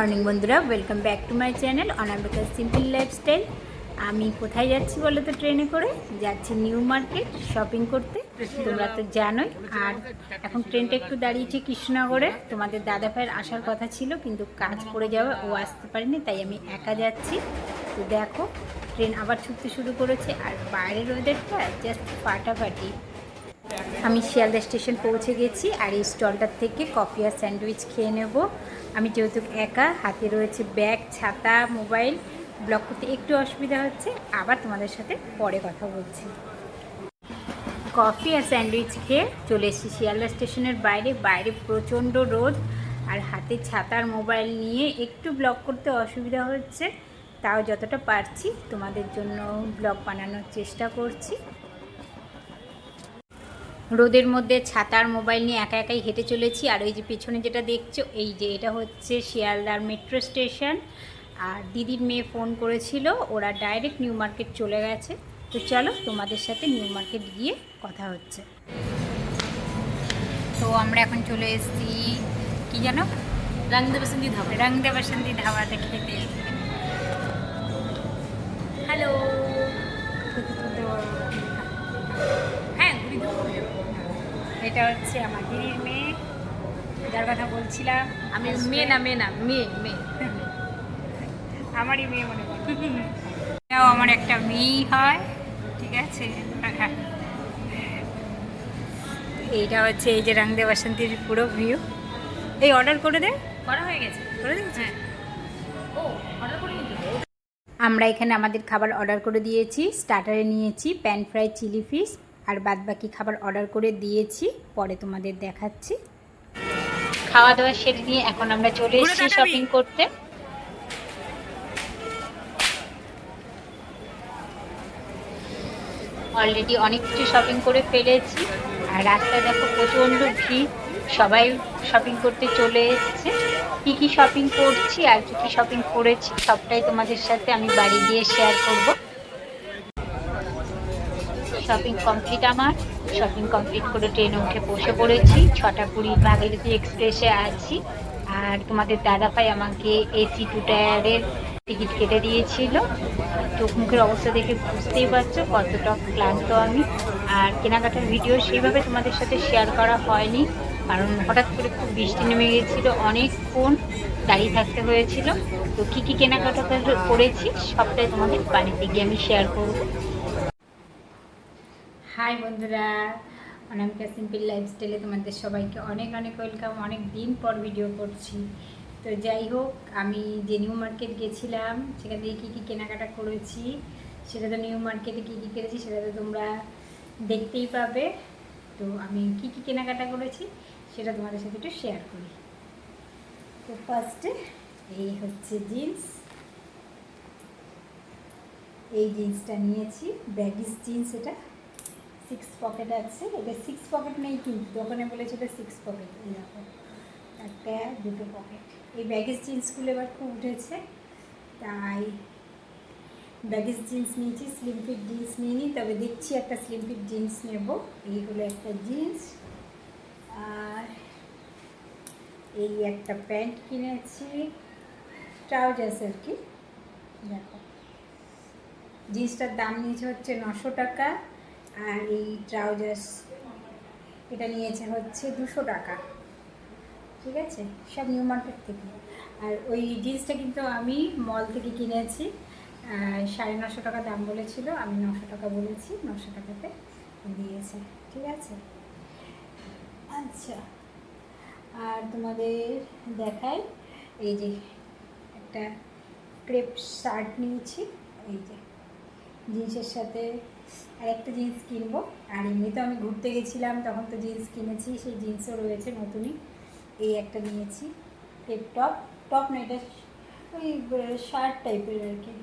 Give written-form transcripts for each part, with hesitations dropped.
Morning বন্ধুরা, welcome back to my channel অনামিকার simple lifestyle. আমি কোথায় যাচ্ছি বলো তো? ট্রেনে করে যাচ্ছি নিউ মার্কেট শপিং করতে, তোমরা তো জানোই। আর এখন ট্রেনটা একটু দাঁড়িয়েছে কৃষ্ণনগরে। তোমাদের দাদা ভাইয়ের আসার কথা ছিল, কিন্তু কাজ পড়ে যাওয়া ও আসতে পারেনি, তাই আমি একা যাচ্ছি। তো দেখো, ট্রেন আবার ছুটতে শুরু করেছে, আর বাইরের ওয়েদারটা জাস্ট ফাটাফাটি। আমি শিয়ালদা স্টেশন পৌঁছে গেছি, আর এই স্টলটার থেকে কফি আর স্যান্ডউইচ খেয়ে নেব। আমি যেহেতু একা, হাতে রয়েছে ব্যাগ, ছাতা, মোবাইল, ব্লগ করতে একটু অসুবিধা হচ্ছে। আবার তোমাদের সাথে পরে কথা বলছি। কফি আর স্যান্ডউইচ খেয়ে চলে এসেছি শিয়ালদা স্টেশনের বাইরে। বাইরে প্রচণ্ড রোদ, আর হাতে ছাতার মোবাইল নিয়ে একটু ব্লগ করতে অসুবিধা হচ্ছে। তাও যতটা পারছি তোমাদের জন্য ব্লগ বানানোর চেষ্টা করছি। রোদের মধ্যে ছাতার মোবাইল নিয়ে একা একাই হেঁটে চলেছি। আর ওই যে পেছনে যেটা দেখছো, এই যে এটা হচ্ছে শিয়ালদার মেট্রো স্টেশন। আর দিদির মেয়ে ফোন করেছিল, ওরা ডাইরেক্ট নিউ মার্কেট চলে গেছে। তো চলো, তোমাদের সাথে নিউ মার্কেট গিয়ে কথা হচ্ছে। তো আমরা এখন চলে এসেছি, কি জানো, রংদে বসন্তি ধাবা। রংদে বসন্তি ধাবাতে খেতে। হ্যালো। হ্যাঁ, এটা হচ্ছে আমার দিদির মেয়ে, যার কথা বলছিলাম। আমি মেয়ে না মেয়ে। আমারই মেয়ে মনে করো। এটাও আমার একটা মেয়ে হয়, ঠিক আছে। এইটা হচ্ছে এই যে রংদে বসন্তির পুরো ভিউ। এই অর্ডার করে দে। করা হয়ে গেছে। করে দিয়েছি। হ্যাঁ, ও অর্ডার করে নিতে। আমরা এখানে আমাদের খাবার অর্ডার করে দিয়েছি। স্টার্টারে নিয়েছি প্যান ফ্রাই, চিলি ফিশ, আর বাদবাকি খাবার অর্ডার করে দিয়েছি, পরে তোমাদের দেখাচ্ছি। খাওয়া দাওয়া সেরে নিয়ে এখন আমরা চলে এসেছি শপিং করতে। অলরেডি অনেক কিছু শপিং করে ফেলেছি, আর রাস্তায় দেখো প্রচণ্ড ভিড়, সবাই শপিং করতে চলে এসেছে। কী কী শপিং করছি আর কী কী শপিং করেছি সবটাই তোমাদের সাথে আমি বাড়ি গিয়ে শেয়ার করব। শপিং কমপ্লিট আমার। শপিং কমপ্লিট করে ট্রেনে উঠে বসে পড়েছি। 6:20 ভাগীরথী এক্সপ্রেসে আছি। আর তোমাদের দাদাভাই আমাকে এসি 2 টায়ারের টিকিট কেটে দিয়েছিল। চোখ মুখের অবস্থা দেখে বুঝতেই পারছো কতটা ক্লান্ত আমি। আর কেনাকাটার ভিডিও সেইভাবে তোমাদের সাথে শেয়ার করা হয়নি, কারণ হঠাৎ করে খুব বৃষ্টি নেমে গিয়েছিলো, অনেকক্ষণ দাঁড়িয়ে থাকতে হয়েছিল। তো কী কী কেনাকাটা করেছি সবটাই তোমাদের বাড়িতে গিয়ে আমি শেয়ার করবো। হাই বন্ধুরা, অনামিকা সিম্পল লাইফস্টাইলে তোমাদের সবাইকে অনেক অনেক ওয়েলকাম। অনেক দিন পর ভিডিও করছি। তো যাই হোক, আমি যে নিউ মার্কেট গেছিলাম সেখান থেকে কী কী কেনাকাটা করেছি, সেটা তো নিউ মার্কেটে কী কী করেছি সেটা তো তোমরা দেখতেই পাবে। তো আমি কী কী কেনাকাটা করেছি সেটা তোমাদের সাথে একটু শেয়ার করি। তো ফার্স্টে এই হচ্ছে জিন্স। এই জিন্সটা নিয়েছি, ব্যাগিস জিন্স। এটা 6 পকেট আছে। এটা 6 পকেট নেই, কিন্তু দোকানে বলেছে এটা 6 পকেট। এরকম একটা 2টো পকেট। এই ব্যাগেজ জিন্সগুলো এবার খুব উঠেছে, তাই ব্যাগেজ জিন্স নিয়েছি। স্লিম ফিট জিন্স নিইনি, তবে দেখছি একটা স্লিম ফিট জিন্স নেব। এইগুলো একটা জিন্স। আর এই একটা প্যান্ট কিনেছি, ট্রাউজার্স আর কি। দেখো, জিন্সটার দাম নিয়েছে হচ্ছে 900 টাকা, আর এই ট্রাউজার্স এটা নিয়েছে হচ্ছে 200 টাকা। ঠিক আছে, সব নিউ মার্কেট থেকে। আর ওই জিন্সটা কিন্তু আমি মল থেকে কিনেছি। 950 টাকা দাম বলেছিল, আমি 900 টাকা বলেছি, 900 টাকাতে দিয়েছে। ঠিক আছে, আচ্ছা। আর তোমাদের দেখাই, এই যে একটা ক্রেপ শার্ট নিয়েছি। এই যে জিন্সের সাথে আর একটা জিন্স কিনবো। আর এমনিতে আমি ঘুরতে গেছিলাম, তখন তো জিন্স কিনেছি, সেই জিন্সও রয়েছে নতুনই। এই একটা নিয়েছি ক্রেপ টপ। টপ না, এটা ওই শার্ট টাইপের আর কি।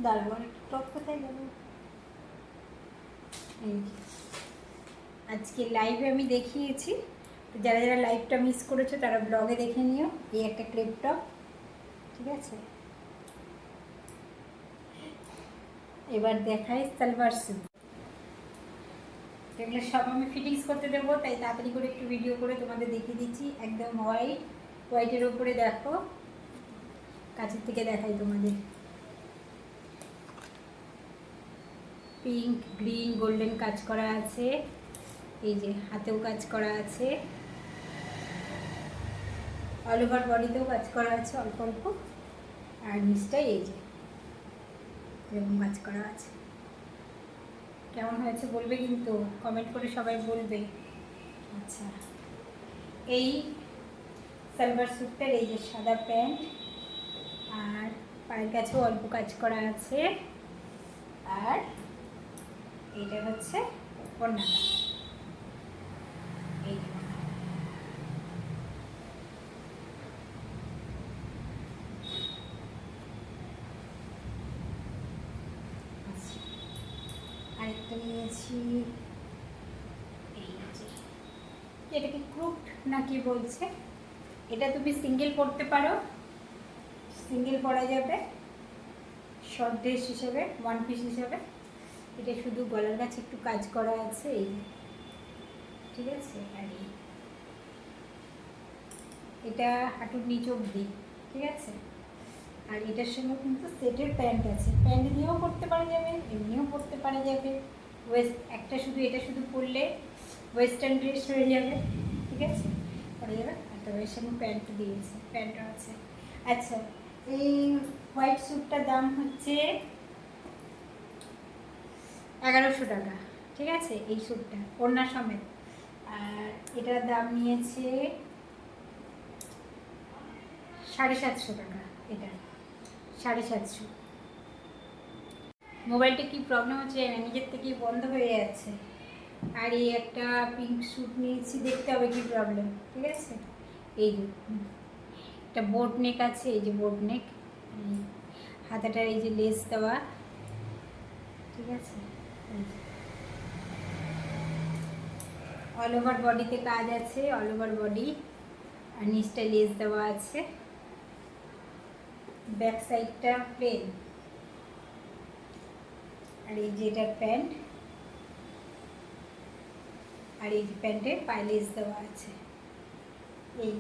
দাঁড়াবো, টপ কোথায় গেল? এই আজকে লাইভে আমি দেখিয়েছি, তো যারা যারা লাইভটা মিস করেছো তারা ব্লগে দেখে নিও। এই একটা ক্রেপ টপ। ঠিক আছে, এবার দেখাই সালোয়ার স্যুট। এগুলো সব আমি ফিটিংস করতে দেবো, তাই তাড়াতাড়ি করে একটু ভিডিও করে তোমাদের দেখিয়ে দিচ্ছি। একদম হোয়াইটের ওপরে দেখো কাছের থেকে দেখাই তোমাদের। পিঙ্ক, গ্রিন, গোল্ডেন কাজ করা আছে। এই যে হাতেও কাজ করা আছে, অল ওভার বডিতেও কাজ করা আছে অল্প অল্প। আর নিচটাই এই যে এরকম কাজ করা আছে। কেমন হয়েছে বলবে কিন্তু, কমেন্ট করে সবাই বলবে। আচ্ছা, এই সালোয়ার স্যুটটার এই যে সাদা প্যান্ট, আর পায়ের কাছেও অল্প কাজ করা আছে। আর এইটা হচ্ছে ওড়নাটা, এই যে আরেকটা নিয়েছি, এই যে এটাকে ক্রুট না কি বলছে, এটা তুমি সিঙ্গেল পরতে পারো, সিঙ্গেল পরা যাবে শর্ট ড্রেস হিসেবে, ওয়ান পিস হিসেবে। এটা শুধু গলার কাছে একটু কাজ করা আছে, এই ঠিক আছে। আর এটা হাঁটুর নিচ অবধি, ঠিক আছে। আর এটার সঙ্গে কিন্তু সেটের প্যান্ট আছে, প্যান্ট দিয়েও পরতে পারা যাবে, এমনিও পরতে পারা যাবে। একটা শুধু এটা শুধু পরলে ওয়েস্টার্ন ড্রেস হয়ে যাবে, ঠিক আছে, পরা যাবে। আর তবে এর সঙ্গে প্যান্ট দিয়েছে, প্যান্টও আছে। আচ্ছা, এই হোয়াইট স্যুটটার দাম হচ্ছে 1100 টাকা, ঠিক আছে, এই স্যুটটা ওড়না সমেত। আর এটার দাম নিয়েছে 750 টাকা, এটা 750। মোবাইলটা কি প্রবলেম হচ্ছে না, নিজের থেকেই বন্ধ হয়ে যাচ্ছে। আর এই একটা পিঙ্ক স্যুট নিয়েছি, দেখতে হবে কি প্রবলেম, ঠিক আছে। এই যে একটা বোট নেক আছে, এই যে বোট নেক, হাতাটা এই যে লেস দেওয়া, ঠিক আছে। অল ওভার বডিতে কাজ আছে, অল ওভার বডি, আর নিচটা লেস দেওয়া আছে। ব্যাক সাইডটা প্লেন। আর এই যে এটা প্যান্ট, আর এই যে প্যান্টে পায়ে লেস দেওয়া আছে, এই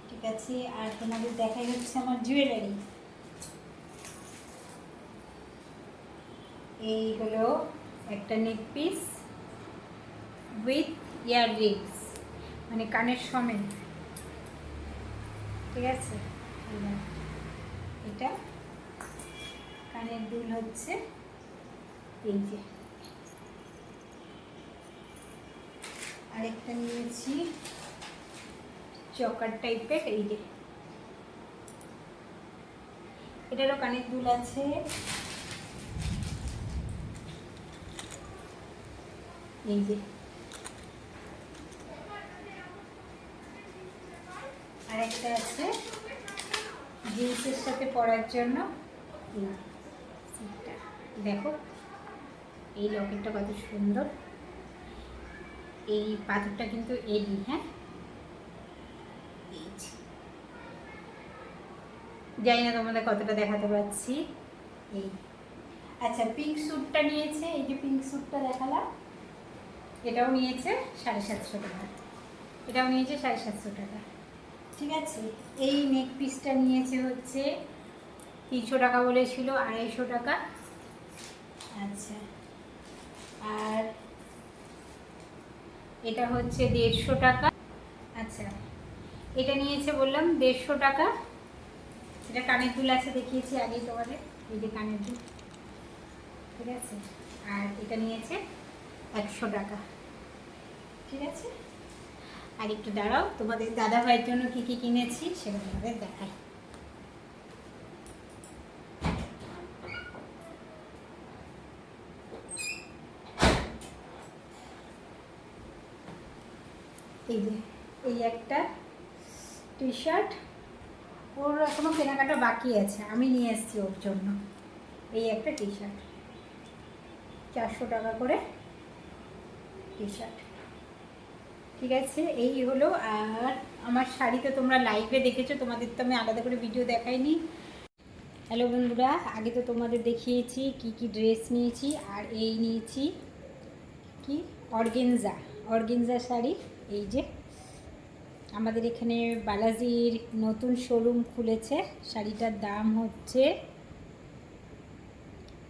ঠিক আছে। আর তোমাদের দেখাই হচ্ছে আমার জুয়েলারি। এই হলো একটা নেক পিস উইথ ইয়ার রিংস, মানে কানের সমেত, ঠিক আছে। এটা কানের দুল হচ্ছে এই যে। আরেকটা নিয়েছি চকার টাইপের, এই যে এটারও কানের দুল আছে। এই যে আরেকটা আছে জিন্সের সাথে পরার জন্য, দেখো এই লকেটটা কত সুন্দর। এই পাথরটা কিন্তু এডি, হ্যাঁ, জানি না তোমাদের কতটা দেখাতে পারছি। এই আচ্ছা, পিঙ্ক স্যুটটা নিয়েছে, এই যে পিঙ্ক স্যুটটা দেখালাম, এটাও নিয়েছে 750 টাকা, এটাও নিয়েছে 750 টাকা, ঠিক আছে। এই নেক পিসটা নিয়েছে হচ্ছে 300 টাকা বলেছিল, 250 টাকা। আচ্ছা, আর এটা হচ্ছে 150 টাকা। আচ্ছা, এটা নিয়েছে বললাম 150 টাকা। এটা কানের দুল আছে, দেখিয়েছি আগেই তোমাদের, এই যে কানের দুল, ঠিক আছে। আর এটা নিয়েছে 100 টাকা, ঠিক আছে। আর একটু দাঁড়াও, তোমাদের দাদা ভাইয়ের জন্য কী কী কিনেছি সেটা তোমাদের দেখাই। এই যে এই একটা টি শার্ট, ওর এখনও কেনাকাটা বাকি আছে, আমি নিয়ে এসেছি ওর জন্য। এই একটা টি শার্ট 400 টাকা করে টি শার্ট, ঠিক আছে। এই হলো। আর আমার শাড়ি তো তোমরা লাইভে দেখেছো, তোমাদের তো আমি আলাদা করে ভিডিও দেখাইনি। হ্যালো বন্ধুরা, আগে তো তোমাদের দেখিয়েছি কি কি ড্রেস নিয়েছি। আর এই নিয়েছি কি অর্গেনজা শাড়ি, এই যে আমাদের এখানে বালাজির নতুন শোরুম খুলেছে। শাড়িটার দাম হচ্ছে,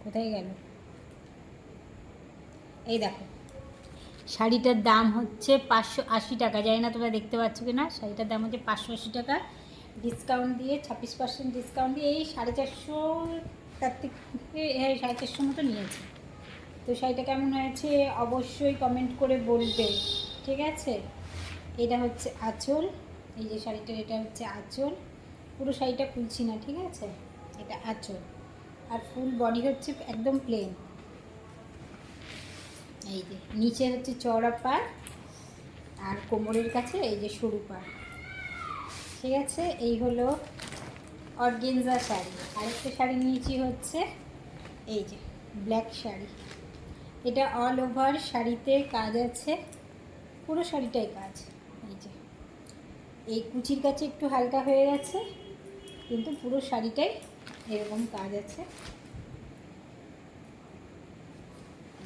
কোথায় গেল, এই দেখো, শাড়িটার দাম হচ্ছে 580 টাকা। জানি না তোমরা দেখতে পাচ্ছ কি না। শাড়িটার দাম হচ্ছে 580 টাকা, ডিসকাউন্ট দিয়ে 26% ডিসকাউন্ট দিয়ে এই 450, তার থেকে 450 মতো নিয়েছে। তো শাড়িটা কেমন হয়েছে অবশ্যই কমেন্ট করে বলবে, ঠিক আছে। এটা হচ্ছে আঁচল, এই যে শাড়িটার এটা হচ্ছে আঁচল। পুরো শাড়িটা খুলছি না, ঠিক আছে। এটা আঁচল, আর ফুল বডি হচ্ছে একদম প্লেন। এই যে নিচে হচ্ছে চওড়া পাড়, আর কোমরের কাছে এই যে সরু পাড়, ঠিক আছে। এই হলো অর্গেনজা শাড়ি। আরেকটা শাড়ি নিয়েছি হচ্ছে এই যে ব্ল্যাক শাড়ি। এটা অল ওভার শাড়িতে কাজ আছে, পুরো শাড়িটাই কাজ। এই যে এই কুচির কাছে একটু হালকা হয়ে গেছে, কিন্তু পুরো শাড়িটাই এরকম কাজ আছে।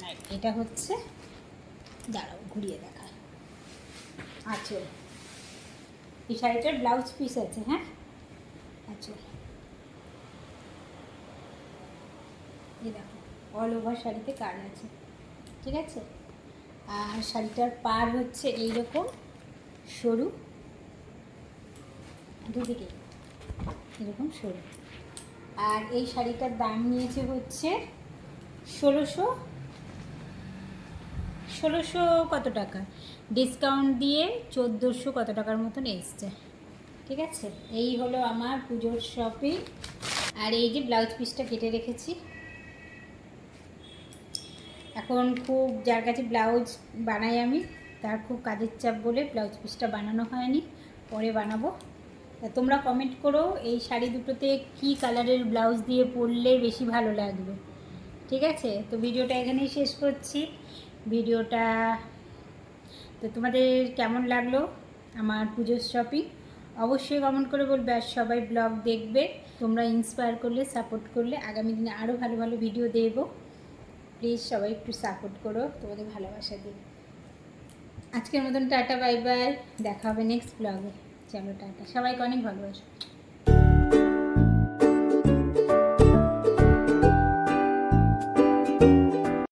আর এটা হচ্ছে, দাঁড়াও ঘুরিয়ে দেখা, আঁচল। এই শাড়িটার ব্লাউজ পিস আছে, হ্যাঁ, আঁচল। এই দেখো অল ওভার শাড়িতে কাজ আছে, ঠিক আছে। আর শাড়িটার পাড় হচ্ছে এইরকম সরু, দুদিকে এরকম সরু। আর এই শাড়িটার দাম নিয়েছে হচ্ছে 1600 কত টাকা, ডিসকাউন্ট দিয়ে 1400 কত টাকার মতন এসছে, ঠিক আছে। এই হলো আমার পুজোর শপিং। আর এই যে ব্লাউজ পিসটা কেটে রেখেছি। এখন খুব যার কাছে ব্লাউজ বানাই আমি, তার খুব কাজের চাপ বলে ব্লাউজ পিসটা বানানো হয়নি, পরে বানাবো। তা তোমরা কমেন্ট করো এই শাড়ি দুটোতে কি কালারের ব্লাউজ দিয়ে পরলে বেশি ভালো লাগবে, ঠিক আছে। তো ভিডিওটা এখানেই শেষ করছি। ভিডিওটা তো তোমাদের কেমন লাগলো আমার পুজোর শপিং অবশ্যই কমেন্ট করে বলবে। আর সবাই ব্লগ দেখবে, তোমরা ইন্সপায়ার করলে, সাপোর্ট করলে আগামী দিনে আরও ভালো ভালো ভিডিও দেবো। প্লিজ সবাই একটু সাপোর্ট করো, তোমাদের ভালোবাসা দিই। আজকের মতন টাটা, বাই বাই, দেখা হবে নেক্সট ব্লগে। চলো টাটা, সবাইকে অনেক ভালোবাসো।